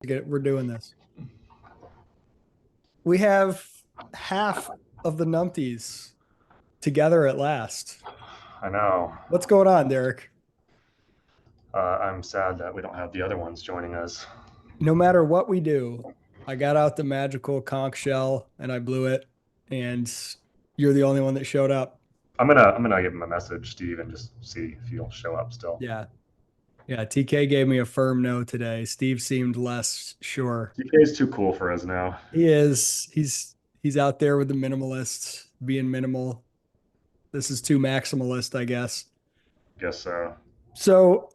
We're doing this. We have half of the Numpties together at last. I know. What's going on, Derek? I'm sad that we don't have the other ones joining us. No matter what we do, I got out the magical conch shell and I blew it, and you're the only one that showed up. I'm gonna give him a message, Steve, and just see if he'll show up still. Yeah. Yeah. TK gave me a firm no today. Steve seemed less sure. DK is too cool for us now. He is. He's out there with the minimalists, being minimal. This is too maximalist, I guess. Guess so. So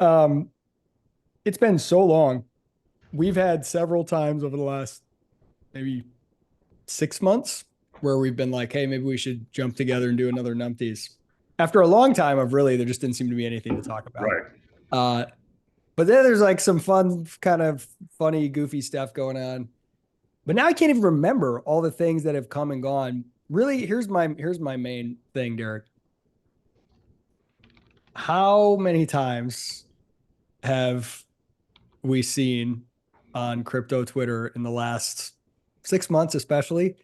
it's been so long. We've had several times over the last maybe 6 months where we've been like, hey, maybe we should jump together and do another Numpties. After a long time of really, there just didn't seem to be anything to talk about. Right. But then there's like some fun, kind of funny, goofy stuff going on. But now I can't even remember all the things that have come and gone. Really, here's my main thing, Derek. How many times have we seen on crypto Twitter in the last 6 months, especially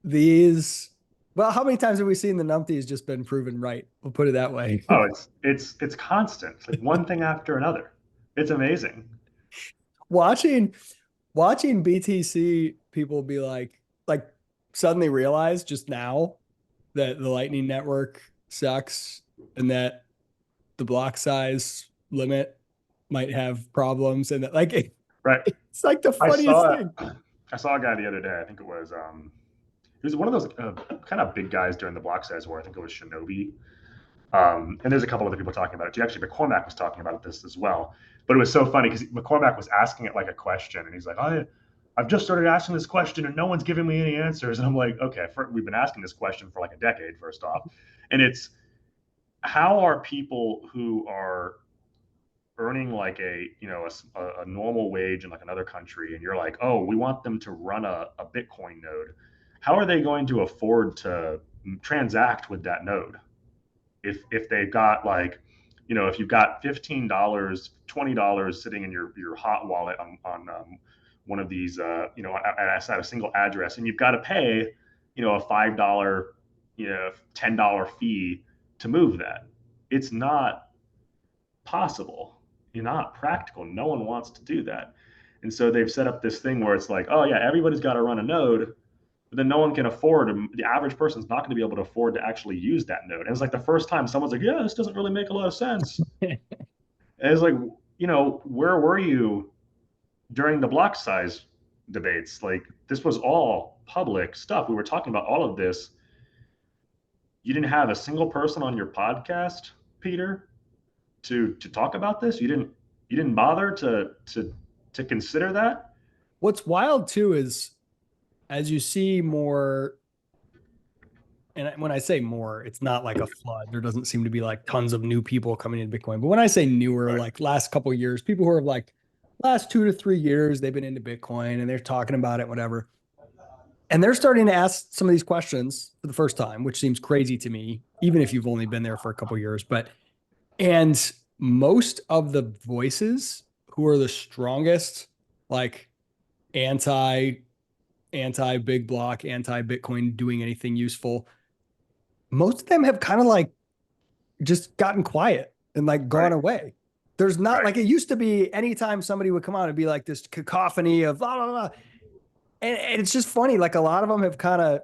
these? Well, how many times have we seen the Numpties just been proven right? We'll put it that way. Oh, it's constant. It's like one thing after another. It's amazing. watching BTC people be like suddenly realize just now that the Lightning Network sucks and that the block size limit might have problems and that Right. it's like the funniest thing. I saw a guy the other day. I think it was he was one of those kind of big guys during the block size war. I think it was Shinobi. And there's a couple other people talking about it too. Actually, McCormack was talking about this as well. But it was so funny because McCormack was asking it like a question, and he's like, I've just started asking this question, and no one's giving me any answers. And I'm like, okay, we've been asking this question for like a decade, first off. And it's, how are people who are earning like a normal wage in like another country, and you're like, oh, we want them to run a Bitcoin node, how are they going to afford to transact with that node if they've got like, if you've got $15, $20 sitting in your hot wallet on one of these, at a single address, and you've got to pay, a $5, $10 fee to move that. It's not possible. You're not practical. No one wants to do that. And so they've set up this thing where it's like, oh yeah, everybody's got to run a node, but then no one can afford, the average person's not going to be able to afford to actually use that node. And it's like the first time someone's like, yeah, this doesn't really make a lot of sense. And it's like, where were you during the block size debates? Like, this was all public stuff. We were talking about all of this. You didn't have a single person on your podcast, Peter, to talk about this. You didn't bother to consider that. What's wild too is as you see more, and when I say more, it's not like a flood. There doesn't seem to be like tons of new people coming into Bitcoin. But when I say newer, Right. like last couple of years, people who are like last 2 to 3 years, they've been into Bitcoin and they're talking about it, whatever. And they're starting to ask some of these questions for the first time, which seems crazy to me, even if you've only been there for a couple of years. And most of the voices who are the strongest, like anti big block, anti Bitcoin doing anything useful, most of them have kind of like just gotten quiet and like gone away. There's not like it used to be. Anytime somebody would come out and be like this cacophony of blah blah blah, and it's just funny. Like a lot of them have kind of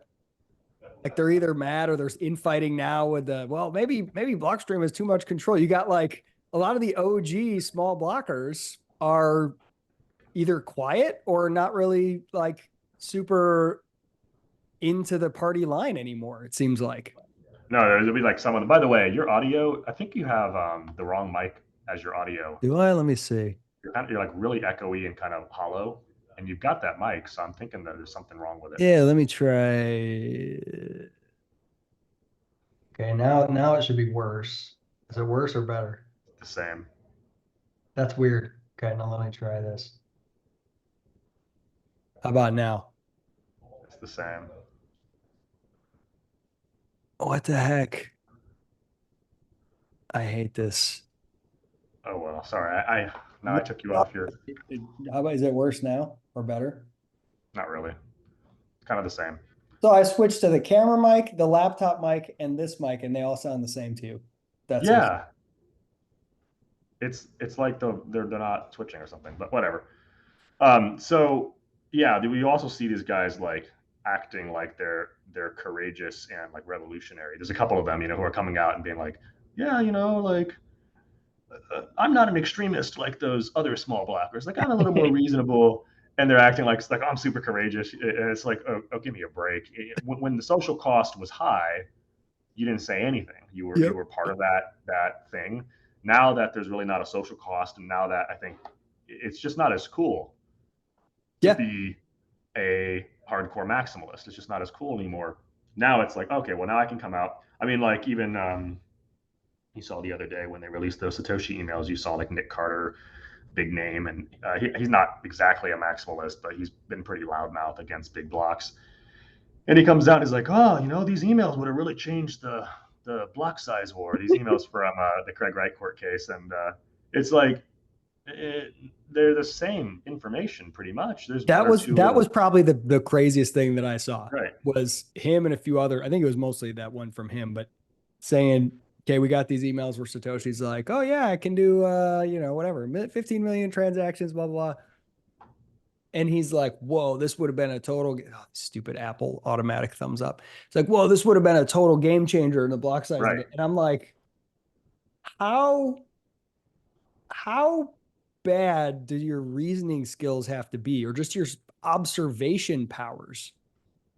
like they're either mad or there's infighting now with the, well, maybe Blockstream has too much control. You got like a lot of the OG small blockers are either quiet or not really like super into the party line anymore, it seems like. No, there'll be like someone. By the way, your audio, I think you have the wrong mic as your audio. Do I? Let me see. You're like really echoey and kind of hollow, and you've got that mic, so I'm thinking that there's something wrong with it. Yeah, let me try. Okay, now it should be worse. Is it worse or better? The same. That's weird. Okay, now let me try this. How about now? It's the same. What the heck? I hate this. Oh well, sorry. Now I took you off your. How about, is it worse now or better? Not really. Kind of the same. So I switched to the camera mic, the laptop mic, and this mic, and they all sound the same to you. That's it. Yeah, it's like they're not switching or something, but whatever. So yeah, we also see these guys like acting like they're courageous and like revolutionary. There's a couple of them, who are coming out and being like, yeah, like I'm not an extremist like those other small blockers. Like I'm a little more reasonable, and they're acting like I'm super courageous. And it's like, oh, give me a break. When the social cost was high, you didn't say anything. You were part of that thing. Now that there's really not a social cost, and now that I think it's just not as cool to Yeah. be a hardcore maximalist. It's just not as cool anymore. Now it's like, okay, well now I can come out. I mean, like even you saw the other day when they released those Satoshi emails, you saw like Nick Carter, big name, and he's not exactly a maximalist, but he's been pretty loudmouth against big blocks. And he comes out and he's like, oh, these emails would have really changed the block size war. These emails from the Craig Wright court case, and it's like they're the same information pretty much. There's one or two That little was probably the craziest thing that I saw right. was him and a few other. I think it was mostly that one from him, but saying, "Okay, we got these emails where Satoshi's like, oh yeah, I can do whatever, 15 million transactions, blah blah." Blah. And he's like, "Whoa, this would have been a total stupid Apple automatic thumbs up." It's like, "Whoa, this would have been a total game changer in the block size." Right. And I'm like, how how bad do your reasoning skills have to be, or just your observation powers,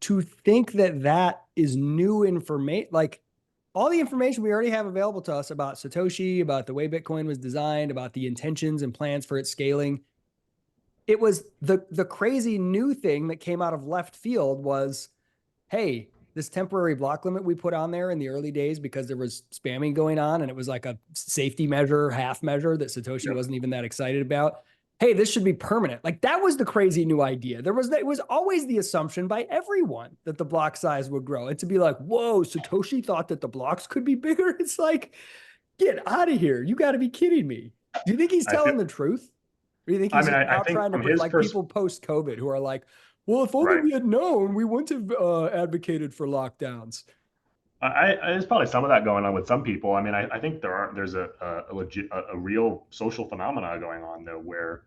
to think that that is new information? Like all the information we already have available to us about Satoshi, about the way Bitcoin was designed, about the intentions and plans for its scaling. It was the crazy new thing that came out of left field was, hey, this temporary block limit we put on there in the early days because there was spamming going on and it was like a safety measure, half measure that Satoshi wasn't even that excited about. Hey, this should be permanent. Like that was the crazy new idea. It was always the assumption by everyone that the block size would grow. And to be like, whoa, Satoshi thought that the blocks could be bigger. It's like, get out of here. You got to be kidding me. Do you think he's I feel, telling the truth? Or do you think I he's mean, just I now think trying to from his like people post COVID who are like, well, if only right. we had known, we wouldn't have advocated for lockdowns. There's probably some of that going on with some people. I mean, I think there's a legit a real social phenomena going on though, where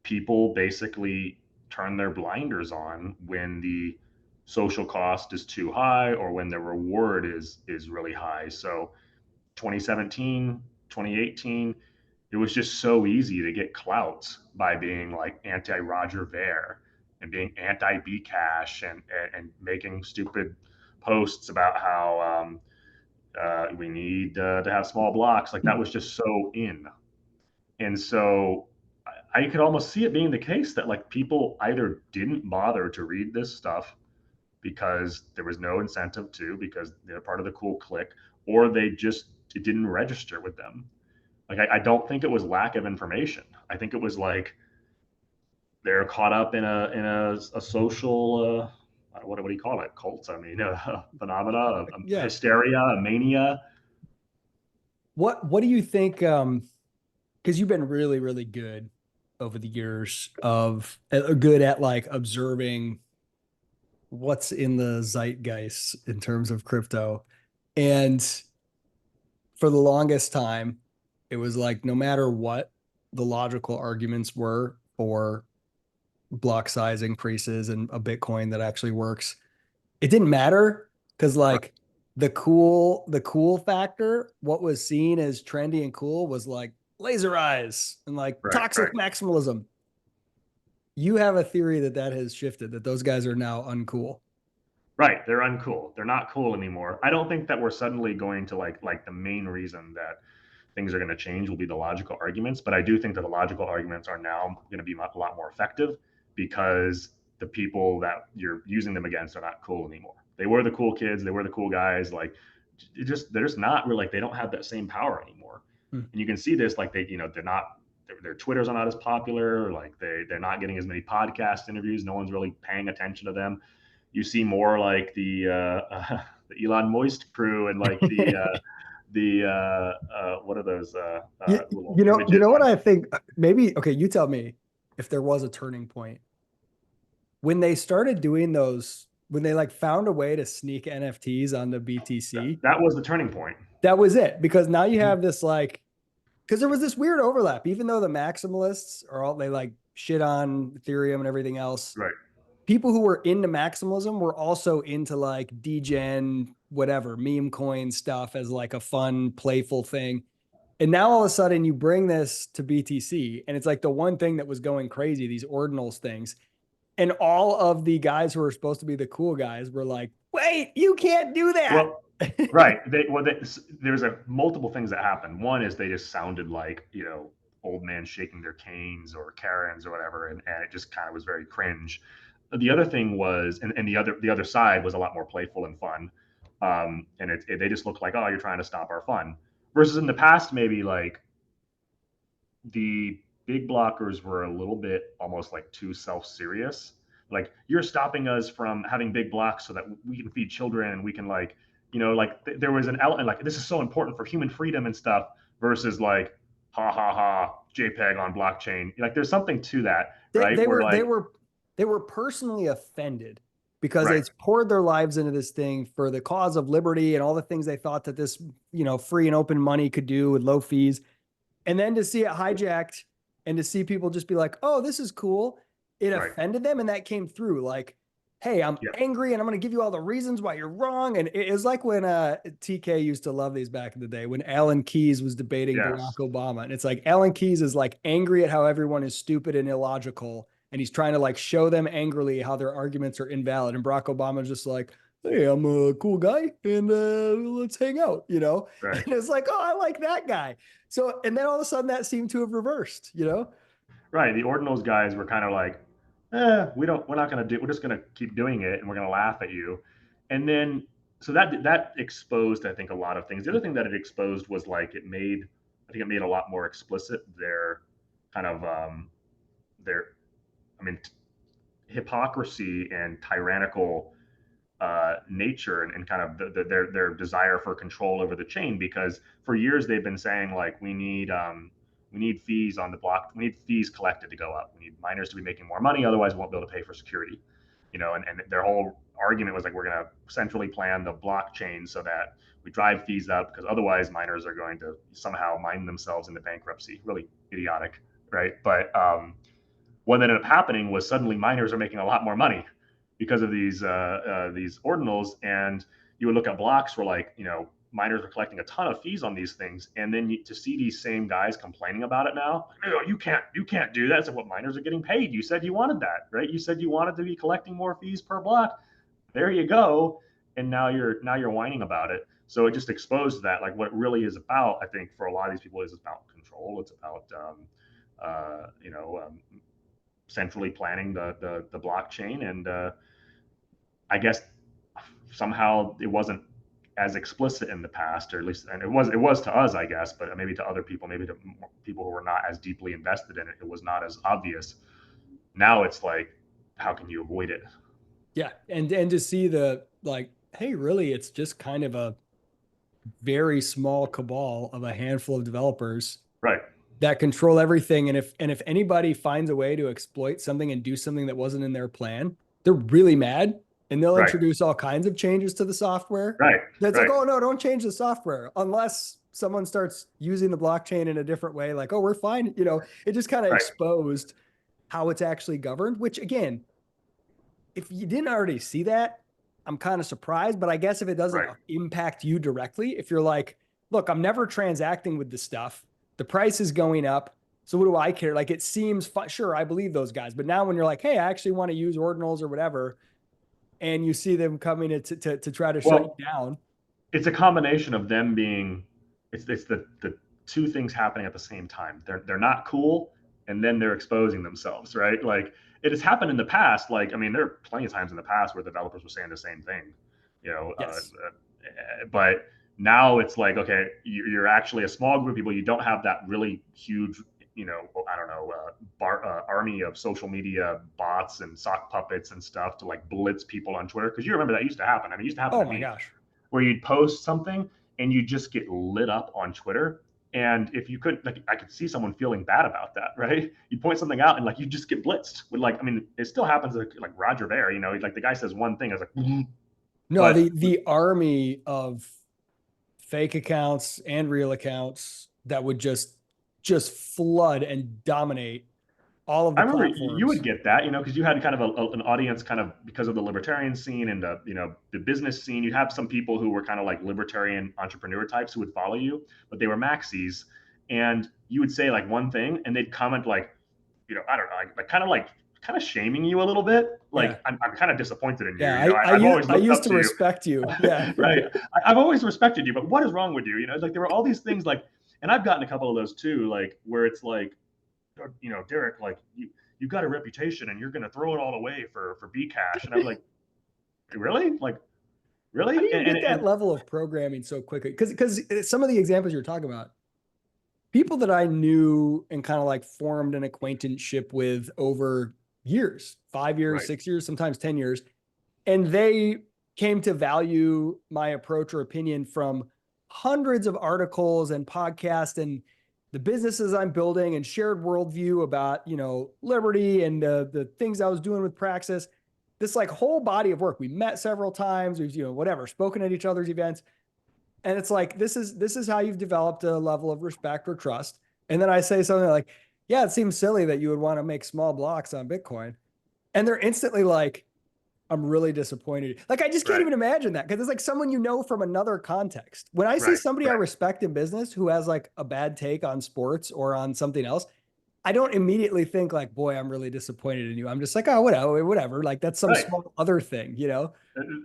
people basically turn their blinders on when the social cost is too high or when the reward is really high. So 2017, 2018, it was just so easy to get clout by being like anti Roger Ver and being anti Bcash and making stupid posts about how we need to have small blocks. Like that was just so in. And so I could almost see it being the case that like people either didn't bother to read this stuff because there was no incentive to, because they're part of the cool clique, or it didn't register with them. Like I don't think it was lack of information. I think it was like they're caught up in a social what do you call it? Cults. I mean, phenomena, Yeah. hysteria, a mania. What do you think? Because you've been really, really good over the years of good at like observing what's in the zeitgeist in terms of crypto. And for the longest time, it was like no matter what the logical arguments were for block size increases and a Bitcoin that actually works, it didn't matter because like the cool factor, what was seen as trendy and cool was like laser eyes and like Right, toxic right. maximalism. You have a theory that that has shifted, that those guys are now uncool. Right, they're uncool. They're not cool anymore. I don't think that we're suddenly going to like the main reason that things are going to change will be the logical arguments, but I do think that the logical arguments are now going to be a lot more effective because the people that you're using them against are not cool anymore. They were the cool kids, they were the cool guys. Like they're just not really, like they don't have that same power anymore. Hmm. And you can see this, like they're not, their Twitters are not as popular. Like they're not getting as many podcast interviews. No one's really paying attention to them. You see more like the Elon Moist crew and like what are those You, little you images know what on? I think? Maybe, okay, you tell me if there was a turning point when they started doing those, when they like found a way to sneak NFTs on the BTC. That was the turning point. That was it. Because now you Mhm. have this like, because there was this weird overlap, even though the maximalists are all, they like shit on Ethereum and everything else. Right. People who were into maximalism were also into like degen, whatever, meme coin stuff as like a fun, playful thing. And now all of a sudden you bring this to BTC and it's like the one thing that was going crazy, these ordinals things. And all of the guys who are supposed to be the cool guys were like, wait, you can't do that. Well, right. There's a multiple things that happened. One is they just sounded like, old men shaking their canes or Karens or whatever, and it just kind of was very cringe. The other thing was, and the other side was a lot more playful and fun, and they just looked like, oh, you're trying to stop our fun. Versus in the past, maybe like the big blockers were a little bit almost like too self-serious. Like, you're stopping us from having big blocks so that we can feed children and we can like, like there was an element like this is so important for human freedom and stuff versus like, ha ha ha, JPEG on blockchain. Like, there's something to that, they, right? they We're were they like, were they were personally offended because right, they poured their lives into this thing for the cause of liberty and all the things they thought that this, free and open money could do with low fees. And then to see it hijacked and to see people just be like, oh, this is cool. It right, offended them. And that came through like, hey, I'm yeah, angry and I'm going to give you all the reasons why you're wrong. And it was like when TK used to love these back in the day when Alan Keyes was debating Barack yes, Obama. And it's like Alan Keyes is like angry at how everyone is stupid and illogical. And he's trying to like show them angrily how their arguments are invalid. And Barack Obama is just like, hey, I'm a cool guy and let's hang out. right. And it's like, oh, I like that guy. So, and then all of a sudden that seemed to have reversed. Right. The ordinals guys were kind of like, we're not going to do, we're just going to keep doing it and we're going to laugh at you. And then, so that exposed, I think, a lot of things. The other thing that it exposed was like, I think it made a lot more explicit their kind of, their, I mean, hypocrisy and tyrannical nature and kind of their desire for control over the chain. Because for years they've been saying like, we need fees on the block, we need fees collected to go up, we need miners to be making more money, otherwise we won't be able to pay for security. And their whole argument was like, we're going to centrally plan the blockchain so that we drive fees up, because otherwise miners are going to somehow mine themselves into bankruptcy. Really idiotic, right? But what ended up happening was suddenly miners are making a lot more money because of these ordinals. And you would look at blocks where like, miners are collecting a ton of fees on these things, and then to see these same guys complaining about it now, no, you can't do that. That's what miners are getting paid. You said you wanted that, right? You said you wanted to be collecting more fees per block. There you go. And now you're whining about it. So it just exposed that, like, what it really is about, I think, for a lot of these people is about control. It's about uh, you know um, centrally planning the blockchain. And I guess somehow it wasn't as explicit in the past, or at least, and it was to us, I guess, but maybe to other people, maybe to people who were not as deeply invested in it, it was not as obvious. Now it's like, how can you avoid it? Yeah. And to see the like, hey, really, it's just kind of a very small cabal of a handful of developers Right, that control everything. And if anybody finds a way to exploit something and do something that wasn't in their plan, they're really mad and they'll right, introduce all kinds of changes to the software. right, That's like, right, oh no, don't change the software unless someone starts using the blockchain in a different way. Like, oh, we're fine. It just kind of right, exposed how it's actually governed, which again, if you didn't already see that, I'm kind of surprised. But I guess if it doesn't right, impact you directly, if you're like, look, I'm never transacting with the stuff, the price is going up. So what do I care? Like, it seems sure, I believe those guys. But now when you're like, hey, I actually want to use ordinals or whatever, and you see them coming to try to shut well, you down. it's a combination of them being, it's the two things happening at the same time. They're not cool, and then they're exposing themselves, right? Like, it has happened in the past. Like, I mean, there are plenty of times in the past where developers were saying the same thing, you know. Yes. But now it's like, okay, you're actually a small group of people. You don't have that really huge, I don't know, army of social media bots and sock puppets and stuff to like blitz people on Twitter. Because you remember that used to happen. I mean, it used to happen Oh to my me, gosh. where you'd post something and you just get lit up on Twitter. And if you couldn't, like, I could see someone feeling bad about that, right? You point something out and like you just get blitzed with like, I mean, it still happens like Roger Ver, you know, like the guy says one thing, it's like, No, but the army of fake accounts and real accounts that would just flood and dominate all of I the remember you would platforms. get that, you know, because you had kind of an audience kind of because of the libertarian scene and the, you know, the business scene. You have some people who were kind of like libertarian entrepreneur types who would follow you, but they were maxis. And you would say like one thing and they'd comment like, you know, I don't know, kind of shaming you a little bit. Yeah. Like, I'm kind of disappointed in you. Yeah. You know, I've always I looked used up to to you. respect you. Yeah. Right. I've always respected you, but what is wrong with you? You know, like there were all these things like, and I've gotten a couple of those too, like where it's like, you know, Derek, like you've got a reputation and you're going to throw it all away for Bcash. And I'm like, really? Like, How do really? you get that level of programming so quickly? Because some of the examples you're talking about, people that I knew and kind of like formed an acquaintanceship with over years, 5 years, right, 6 years, sometimes 10 years. And they came to value my approach or opinion from hundreds of articles and podcasts and the businesses I'm building and shared worldview about, you know, liberty and the things I was doing with Praxis. This like whole body of work. We met several times. We've, you know, whatever, spoken at each other's events. And it's like, this is how you've developed a level of respect or trust. And then I say something like, yeah, it seems silly that you would want to make small blocks on Bitcoin. And they're instantly like, I'm really disappointed. Like, I just can't right, even imagine that because it's like someone you know from another context. When I see right, somebody I right. respect in business who has like a bad take on sports or on something else, I don't immediately think like, boy, I'm really disappointed in you. I'm just like, oh, whatever, whatever. Like that's some Right. small other thing, you know?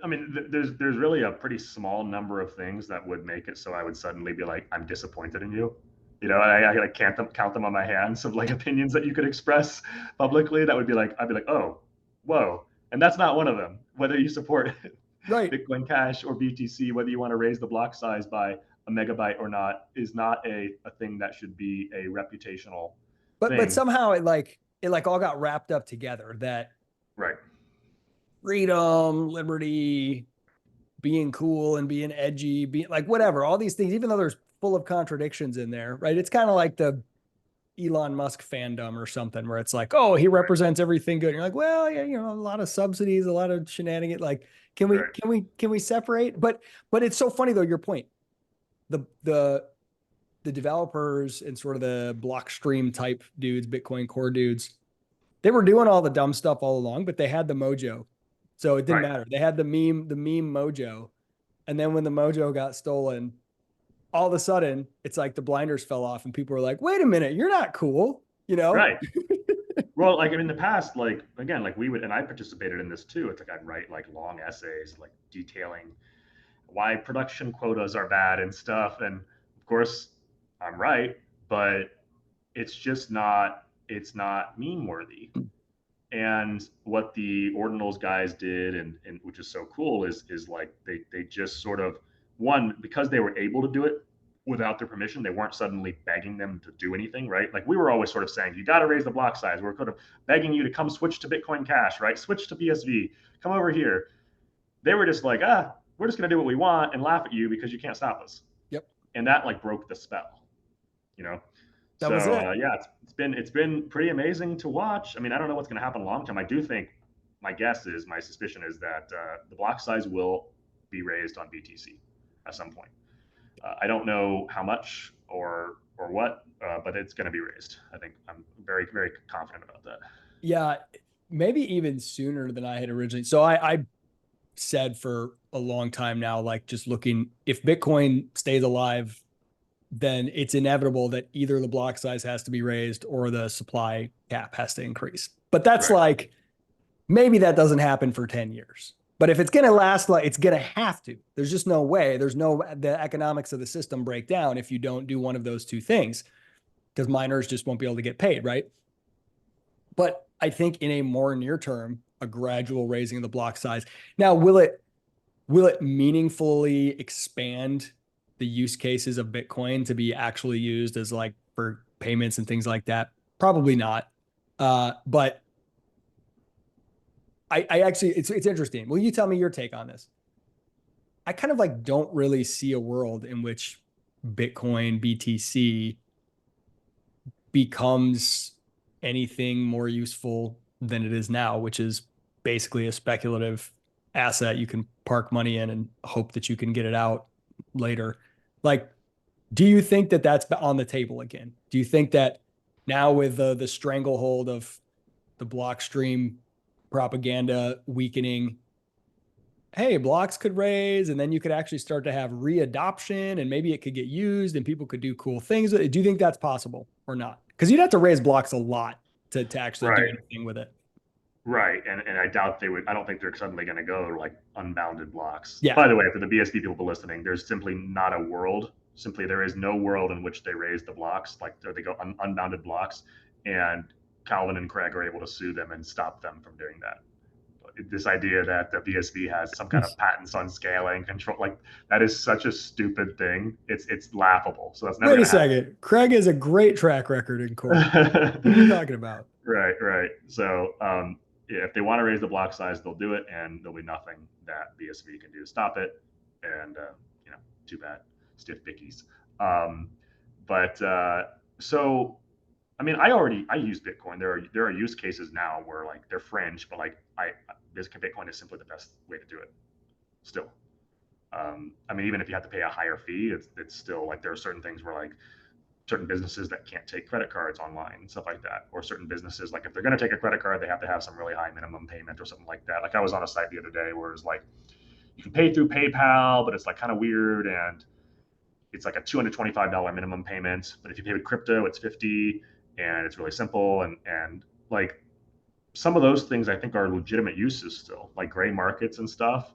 I mean, there's really a pretty small number of things that would make it so I would suddenly be like, I'm disappointed in you. You know, and I like count them on my hands of like opinions that you could express publicly. That would be like, I'd be like, oh, whoa, and that's not one of them. Whether you support Right. Bitcoin Cash or BTC, whether you want to raise the block size by a megabyte or not, is not a thing that should be a reputational But thing. somehow it like all got wrapped up together that Right. freedom, liberty, being cool and being edgy, being like whatever, all these things, even though there's full of contradictions in there, right? It's kind of like the Elon Musk fandom or something where it's like, oh, he represents everything good. And you're like, well, yeah, you know, a lot of subsidies, a lot of shenanigans. Like, Right. can we separate? But it's so funny though, your point. The the developers and sort of the Blockstream type dudes, Bitcoin core dudes, they were doing all the dumb stuff all along, but they had the mojo. So it didn't Right. matter. They had the meme mojo. And then when the mojo got stolen, all of a sudden it's like the blinders fell off and people were like, wait a minute, you're not cool, you know? Right. Well, like in the past, like again, like we would, and I participated in this too. It's like I'd write like long essays, like detailing why production quotas are bad and stuff. And of course, I'm right, but it's not meme worthy. And what the ordinals guys did, and which is so cool, is like they just sort of one because they were able to do it without their permission. They weren't suddenly begging them to do anything, right? Like we were always sort of saying, you got to raise the block size. We're kind of begging you to come switch to Bitcoin Cash, right? Switch to BSV. Come over here. They were just like, we're just gonna do what we want and laugh at you because you can't stop us. Yep. And that like broke the spell, you know. That So was it. yeah, it's been pretty amazing to watch. I mean, I don't know what's going to happen long term. I do think my suspicion is that the block size will be raised on BTC at some point. I don't know how much or what, but it's going to be raised. I think I'm very confident about that. Yeah. Maybe even sooner than I had originally. So I said for a long time now, like just looking, if Bitcoin stays alive, then it's inevitable that either the block size has to be raised or the supply cap has to increase. But that's Right. like, maybe that doesn't happen for 10 years. But if it's going to last, like it's going to have to. There's just no way. There's no, the economics of the system break down if you don't do one of those two things because miners just won't be able to get paid, right? But I think in a more near term, a gradual raising of the block size. Now, will it meaningfully expand the use cases of Bitcoin to be actually used as like for payments and things like that? Probably not. But I actually, it's interesting. Will you tell me your take on this? I kind of like don't really see a world in which Bitcoin, BTC becomes anything more useful than it is now, which is basically a speculative asset you can park money in and hope that you can get it out later. Like, do you think that that's on the table again? Do you think that now with the stranglehold of the blockstream propaganda weakening, hey, blocks could raise, and then you could actually start to have readoption, and maybe it could get used, and people could do cool things. Do you think that's possible or not? Because you'd have to raise blocks a lot to actually do Right. anything with it. Right, and I doubt they would. I don't think they're suddenly going to go like unbounded blocks. Yeah. By the way, for the BSB people listening, there's simply not a world. Simply, there is no world in which they raise the blocks, like they go unbounded blocks, and Calvin and Craig are able to sue them and stop them from doing that. This idea that the BSB has some kind of patents on scaling control, like that is such a stupid thing. It's laughable. So that's never Wait a going to happen. second. Craig has a great track record in court. What are you talking about? Right, right. So yeah, if they want to raise the block size, they'll do it, and there'll be nothing that BSV can do to stop it. And you know, too bad, stiff pickies. Um, but so, I mean, I use Bitcoin. There are use cases now where like they're fringe, but like this Bitcoin is simply the best way to do it. Still, I mean, even if you have to pay a higher fee, it's still like there are certain things where like certain businesses that can't take credit cards online and stuff like that, or certain businesses like if they're going to take a credit card, they have to have some really high minimum payment or something like that. Like I was on a site the other day where it's like you can pay through PayPal, but it's like kind of weird, and it's like a $225 minimum payment. But if you pay with crypto, it's 50, and it's really simple, and like some of those things I think are legitimate uses still, like gray markets and stuff.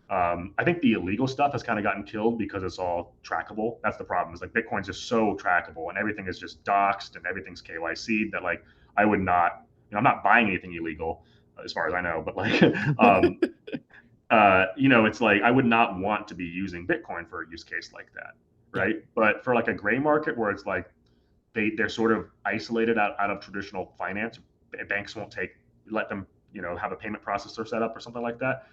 I think the illegal stuff has kind of gotten killed because it's all trackable. That's the problem. Is like Bitcoin's just so trackable, and everything is just doxed, and everything's KYC'd. That like I would not, I'm not buying anything illegal as far as I know. But like, it's like I would not want to be using Bitcoin for a use case like that, Yeah. right? But for like a gray market where it's like they're sort of isolated out of traditional finance, banks won't let them have a payment processor set up or something like that.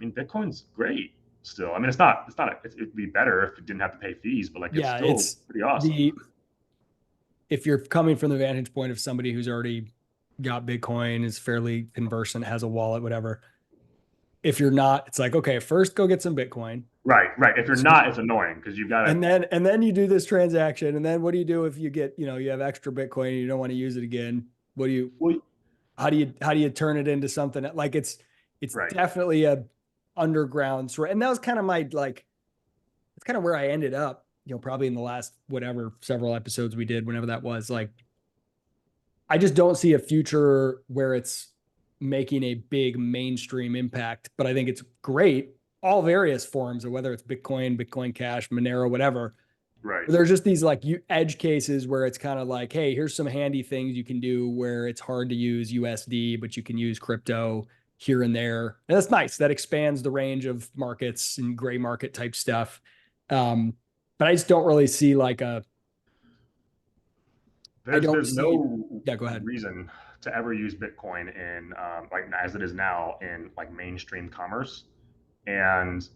I mean, Bitcoin's great still. I mean, it'd be better if it didn't have to pay fees, but like it's Yeah. still It's pretty awesome. if you're coming from the vantage point of somebody who's already got Bitcoin, is fairly conversant, has a wallet, whatever. If you're not, it's like, okay, first go get some Bitcoin. Right, right. If you're not, it's annoying because you've got to. And then you do this transaction. And then what do you do if you get, you have extra Bitcoin and you don't want to use it again? What do you Well, how do you turn it into something like it's right, definitely a underground sort. And that was kind of my like it's kind of where I ended up, probably in the last whatever several episodes we did, whenever that was. Like I just don't see a future where it's making a big mainstream impact, but I think it's great, all various forms of whether it's Bitcoin, Bitcoin Cash, Monero, whatever. right. There's just these like edge cases where it's kind of like, hey, here's some handy things you can do where it's hard to use USD, but you can use crypto here and there. And that's nice. That expands the range of markets and gray market type stuff. But I just don't really see like I don't There's see, no yeah, go ahead. reason to ever use Bitcoin in like as it is now in like mainstream commerce, and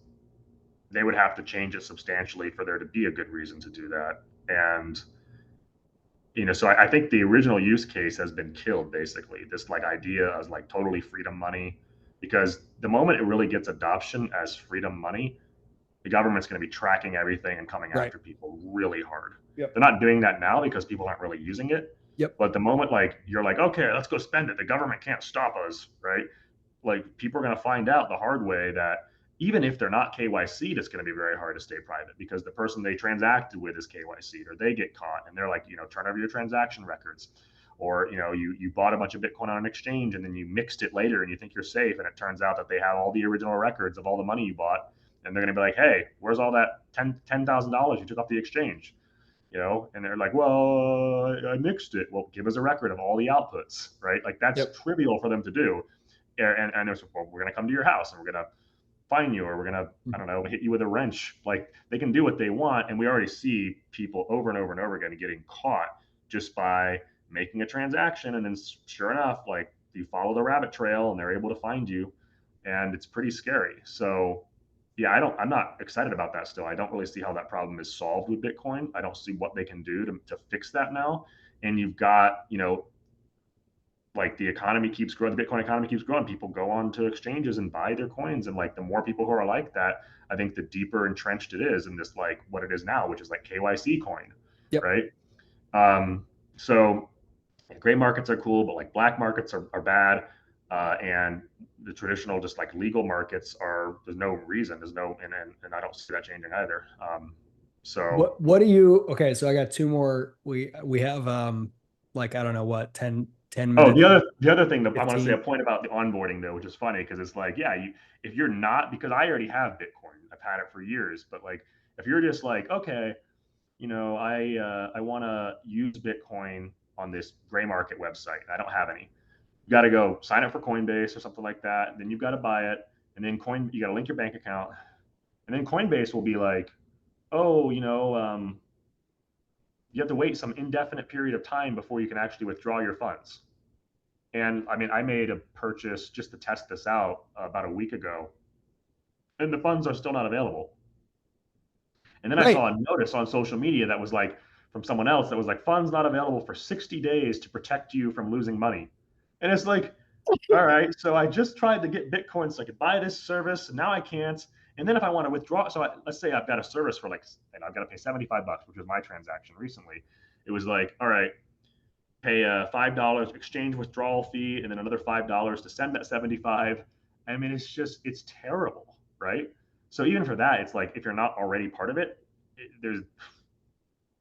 they would have to change it substantially for there to be a good reason to do that. And so I think the original use case has been killed basically. This like idea of like totally freedom money, because the moment it really gets adoption as freedom money, the government's going to be tracking everything and coming Right. after people really hard. Yep. They're not doing that now because people aren't really using it. Yep. But the moment like you're like, okay, let's go spend it, the government can't stop us, right? Like people are going to find out the hard way that even if they're not KYC'd, it's going to be very hard to stay private because the person they transacted with is KYC'd, or they get caught and they're like, turn over your transaction records. Or you bought a bunch of Bitcoin on an exchange and then you mixed it later and you think you're safe, and it turns out that they have all the original records of all the money you bought, and they're going to be like, hey, where's all that $10,000 you took off the exchange? And they're like, well, I mixed it. Well, give us a record of all the outputs, right? Like that's Yep. trivial for them to do. And there's, well, we're going to come to your house and we're going to fine you, or we're going to, I don't know, hit you with a wrench. Like they can do what they want. And we already see people over and over and over again getting caught just by making a transaction. And then sure enough, like you follow the rabbit trail and they're able to find you. And it's pretty scary. So yeah, I'm not excited about that still. I don't really see how that problem is solved with Bitcoin. I don't see what they can do to fix that now. And you've got, like the economy keeps growing, the Bitcoin economy keeps growing. People go on to exchanges and buy their coins. And like the more people who are like that, I think the deeper entrenched it is in this, like what it is now, which is like KYC coin, Yep. right? So gray markets are cool, but like black markets are bad. And the traditional, just like legal markets there's no reason, and I don't see that changing either. So What do you, okay, so I got two more. We have like I don't know what, 10 Oh, minutes, the other thing that I want to say, a 15. point about the onboarding though, which is funny because it's like, yeah, if you're not, because I already have Bitcoin, I've had it for years, but like if you're just like, okay, I want to use Bitcoin on this gray market website, and I don't have any. You got to go sign up for Coinbase or something like that. And then you've got to buy it, and then you got to link your bank account, and then Coinbase will be like, oh, you have to wait some indefinite period of time before you can actually withdraw your funds. And I mean, I made a purchase just to test this out about a week ago, and the funds are still not available. And then I Right. saw a notice on social media that was like from someone else that was like, funds not available for 60 days to protect you from losing money. And it's like, all right, so I just tried to get Bitcoin so I could buy this service, and now I can't. And then if I want to withdraw, so let's say I've got a service for like, and I've got to pay 75 bucks, which was my transaction recently. It was like, all right, pay a $5 exchange withdrawal fee, and then another $5 to send that 75. I mean, it's terrible, right? So even for that, it's like if you're not already part of it, there's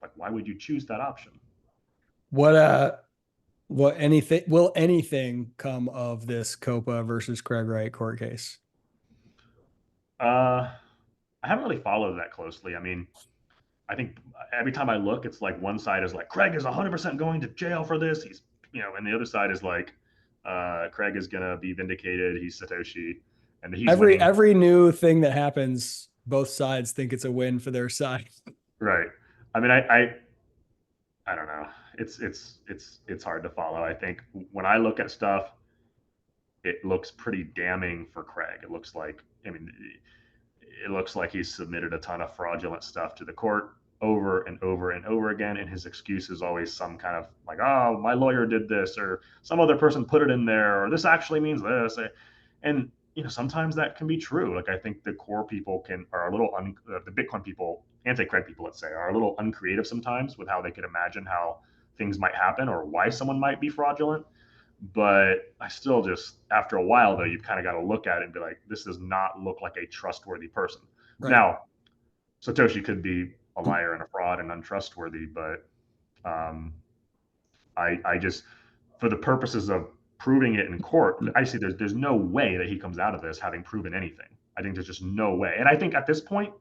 like, why would you choose that option? What what anything will anything come of this Copa versus Craig Wright court case? Uh, I haven't really followed that closely. I mean, I think every time I look, it's like one side is like Craig is 100% going to jail for this. And the other side is like Craig is gonna be vindicated. He's Satoshi, and he's winning. Every new thing that happens, both sides think it's a win for their side. Right. I mean, I don't know. It's hard to follow. I think when I look at stuff, it looks pretty damning for Craig. It looks like, I mean, it looks like he's submitted a ton of fraudulent stuff to the court over and over and over again, and his excuse is always some kind of like, oh, my lawyer did this, or some other person put it in there, or this actually means this. And sometimes that can be true. Like I think the core people are a little the Bitcoin people, anti-Craig people, let's say, are a little uncreative sometimes with how they could imagine how things might happen or why someone might be fraudulent. But I still just, after a while, though, you've kind of got to look at it and be like, this does not look like a trustworthy person. Right. Now, Satoshi could be a liar and a fraud and untrustworthy, but um, I just, for the purposes of proving it in court, I see there's no way that he comes out of this having proven anything. I think there's just no way. And I think at this point,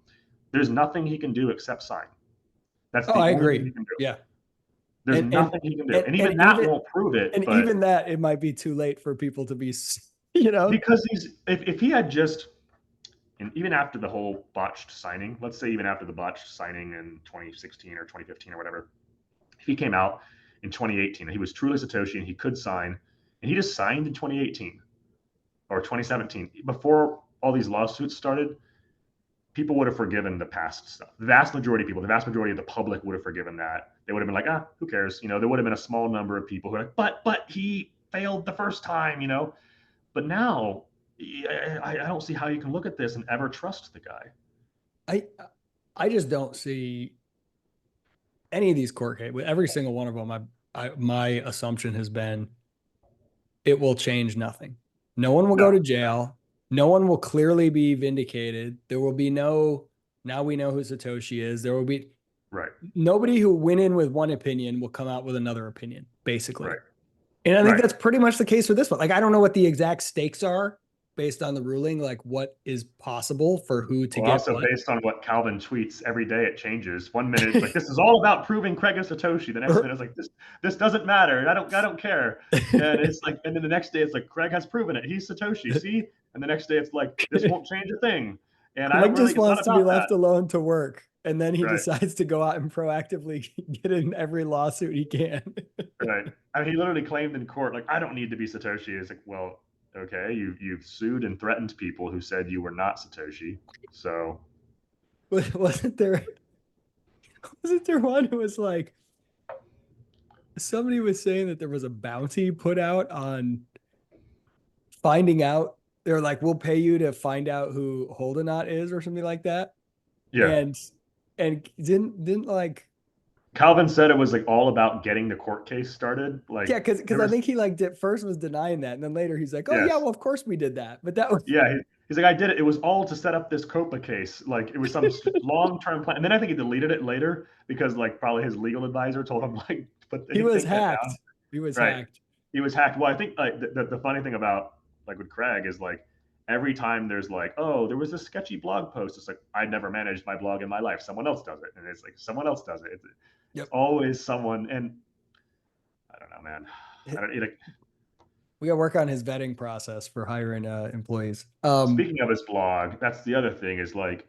there's nothing he can do except sign. That's Oh, the I only thing agree. he can do. Yeah. There's nothing he can do. And even And that won't prove it, and but even that, it might be too late for people to be, because if he had just, and even after the whole botched signing, let's say even after the botched signing in 2016 or 2015 or whatever, if he came out in 2018 and he was truly Satoshi and he could sign, and he just signed in 2018 or 2017 before all these lawsuits started, people would have forgiven the past stuff. The vast majority of people, the vast majority of the public would have forgiven that. They would have been like, who cares? There would have been a small number of people who are like, but he failed the first time. But now, I don't see how you can look at this and ever trust the guy. I I just don't see any of these court cases. With every single one of them, my assumption has been it will change nothing. No one will go No, to jail. No one will clearly be vindicated. There will be no, now we know who Satoshi is. There will be right, nobody who went in with one opinion will come out with another opinion, basically. right, And I think right. that's pretty much the case for this one. Like, I don't know what the exact stakes are based on the ruling, like what is possible for who to Well, get also what. based on what Calvin tweets every day, it changes. 1 minute it's like this is all about proving Craig is Satoshi. The next minute it's like this doesn't matter. I don't care. And it's like, and then the next day it's like Craig has proven it. He's Satoshi. See? And the next day it's like this won't change a thing. And I don't Greg really. just It's not wants to be about that. left alone to work. And then he Right. decides to go out and proactively get in every lawsuit he can. Right. I mean, he literally claimed in court, like, I don't need to be Satoshi. It's like, well, Okay, you've sued and threatened people who said you were not Satoshi. So Wasn't there one who was like somebody was saying that there was a bounty put out on finding out. They're like, we'll pay you to find out who Holdenot is or something like that. yeah, And didn't like Calvin said it was like all about getting the court case started. Like yeah, because there I was think he like did first was denying that, and then later he's like, oh yeah, yes, well of course we did that, but that was yeah. He's like I did it. It was all to set up this Copa case. Like it was some long term plan. And then I think he deleted it later because like probably his legal advisor told him like, but he he was take that down. hacked. He was Right. hacked. He was hacked. Well, I think like the funny thing about like with Craig is like every time there's like, oh, there was a sketchy blog post. It's like I never managed my blog in my life. Someone else does it, and it's like someone else does it. It's Yep. always someone. And I don't know, man. I don't. Like, We got to work on his vetting process for hiring employees. speaking of his blog, that's the other thing is like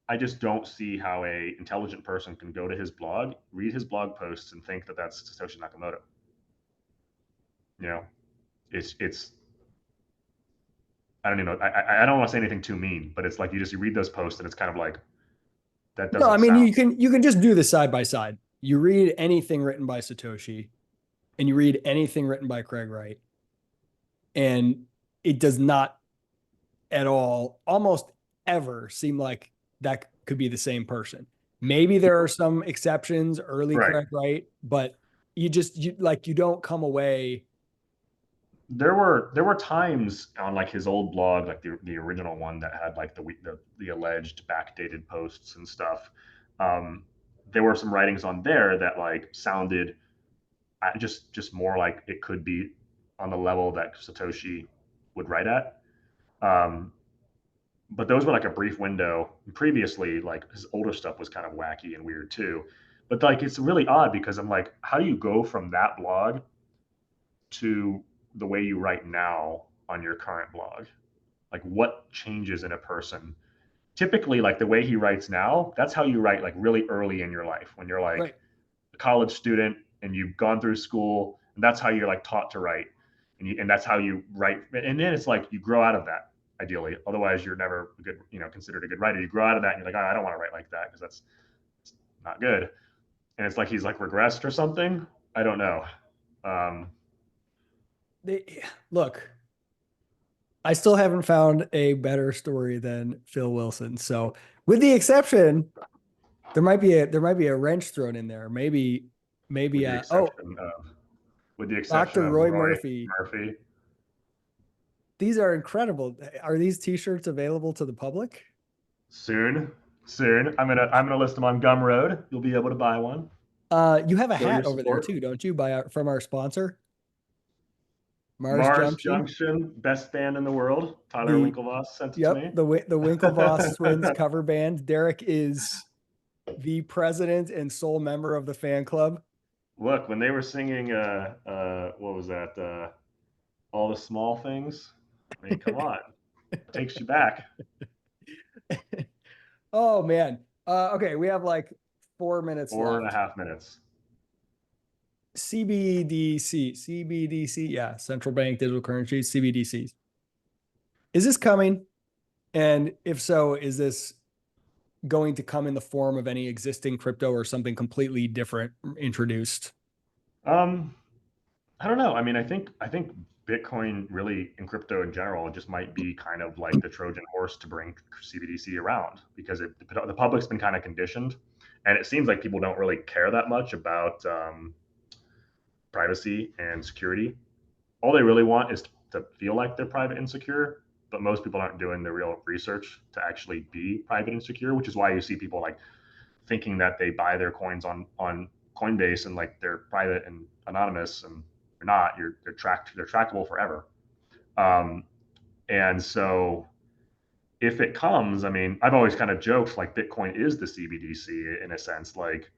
I just don't see how a intelligent person can go to his blog, read his blog posts, and think that that's Satoshi Nakamoto. You know, it's I don't even know. I don't want to say anything too mean, but it's like you read those posts and it's kind of like that No, I doesn't mean sound you can just do the side by side. You read anything written by Satoshi, and you read anything written by Craig Wright, and it does not at all, almost ever, seem like that could be the same person. Maybe there are some exceptions, early right. Craig Wright, but you don't come away. There were times on like his old blog, like the original one that had like the alleged backdated posts and stuff. Um, there were some writings on there that like sounded just more like it could be on the level that Satoshi would write at. Um, but those were like a brief window. Previously, like his older stuff was kind of wacky and weird too. But like it's really odd because I'm like, how do you go from that blog to the way you write now on your current blog? Like what changes in a person? Typically, like the way he writes now, that's how you write like really early in your life when you're like Right. a college student and you've gone through school, and that's how you're like taught to write, and that's how you write. And then it's like you grow out of that ideally. Otherwise, you're never a good, considered a good writer. You grow out of that, and you're like, oh, I don't want to write like that because that's not good. And it's like he's like regressed or something. I don't know. Um, Look, I still haven't found a better story than Phil Wilson. So, with the exception, there might be a wrench thrown in there. Maybe with the oh, exception of with the exception Dr. of Roy Roy Murphy. Murphy. These are incredible. Are these t-shirts available to the public? Soon, soon, I'm gonna list them on Gumroad. You'll be able to buy one. You have a Show your hat over there support. too, don't you? From our sponsor, Mars Mars Junction. Junction, best band in the world. Tyler The Winklevoss sent it to Yep, me. the Winklevoss Twins cover band. Derek is the president and sole member of the fan club. Look, when they were singing, what was that? All the small things. I mean, come on, it takes you back. Oh man. Okay, we have like 4 minutes Four and a left. half minutes. CBDC, yeah, central bank digital currencies, CBDCs. Is this coming? And if so, is this going to come in the form of any existing crypto or something completely different introduced? Um, I don't know. I mean, I think Bitcoin really and crypto in general just might be kind of like the Trojan horse to bring CBDC around because the public's been kind of conditioned, and it seems like people don't really care that much about privacy and security. All they really want is to feel like they're private and secure, but most people aren't doing the real research to actually be private and secure, which is why you see people like thinking that they buy their coins on Coinbase and like they're private and anonymous, and they're not. They're trackable forever. Um, and so if it comes, I mean, I've always kind of joked like Bitcoin is the CBDC in a sense, like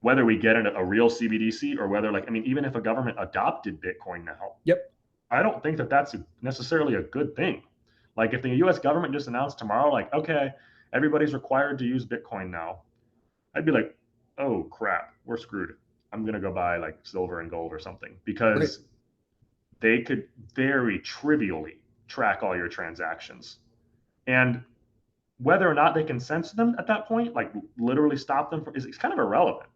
whether we get a real CBDC or whether like I mean, even if a government adopted Bitcoin now, Yep. I don't think that that's necessarily a good thing. Like if the U.S. government just announced tomorrow, like okay, everybody's required to use Bitcoin now, I'd be like, oh crap, we're screwed. I'm gonna go buy like silver and gold or something Right. because they could very trivially track all your transactions. And whether or not they can censor them at that point, like literally stop them, is kind of irrelevant.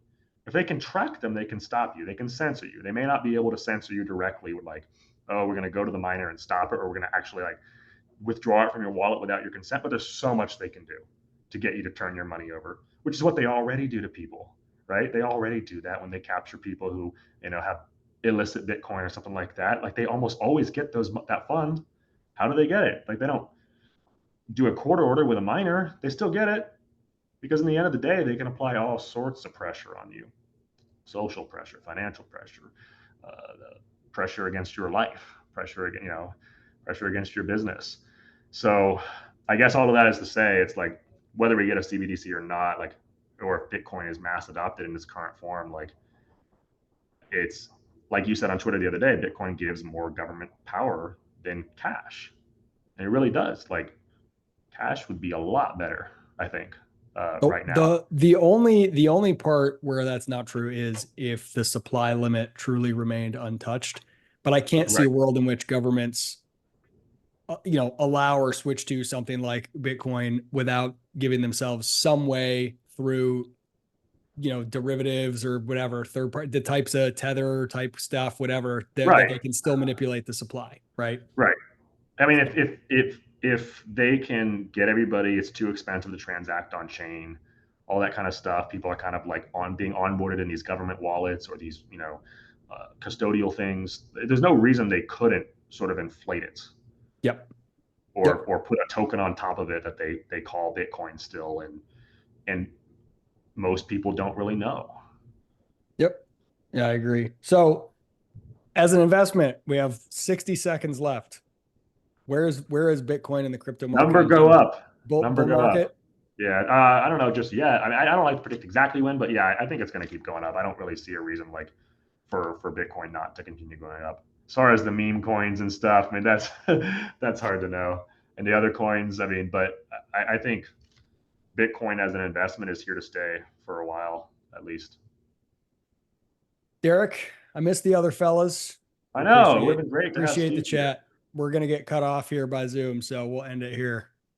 If they can track them, they can stop you. They can censor you. They may not be able to censor you directly with like, oh, we're going to go to the miner and stop it, or we're going to actually like withdraw it from your wallet without your consent. But there's so much they can do to get you to turn your money over, which is what they already do to people, right? They already do that when they capture people who, have illicit Bitcoin or something like that. Like they almost always get that fund. How do they get it? Like they don't do a court order with a miner. They still get it because in the end of the day, they can apply all sorts of pressure on you: social pressure, financial pressure, the pressure against your life, pressure against your business. So I guess all of that is to say, it's like whether we get a CBDC or not, like, or if Bitcoin is mass adopted in its current form, like it's like you said on Twitter the other day, Bitcoin gives more government power than cash. And it really does. Like cash would be a lot better, I think, right now. The only part where that's not true is if the supply limit truly remained untouched. But I can't see Right. a world in which governments, allow or switch to something like Bitcoin without giving themselves some way through, derivatives or whatever, third party, the types of tether type stuff, whatever, that Right. they can still manipulate the supply, right? Right. I mean, So, if they can get everybody, it's too expensive to transact on chain, all that kind of stuff. People are kind of like being onboarded in these government wallets or these, custodial things. There's no reason they couldn't sort of inflate it yep, or yep, put a token on top of it that they call Bitcoin still, and most people don't really know. yep. Yeah, I agree. So as an investment, we have 60 seconds left. Where is Bitcoin in the crypto market Number in go terms of up. bull Number go up. market? Yeah, I don't know just yet. I mean, I don't like to predict exactly when, but yeah, I think it's going to keep going up. I don't really see a reason like for Bitcoin not to continue going up. As far as the meme coins and stuff, I mean that's that's hard to know. And the other coins, I mean, but I think Bitcoin as an investment is here to stay for a while at least. Derek, I miss the other fellas. I know it would Appreciate have been great to have appreciate the Steve here. chat. We're gonna get cut off here by Zoom, so we'll end it here.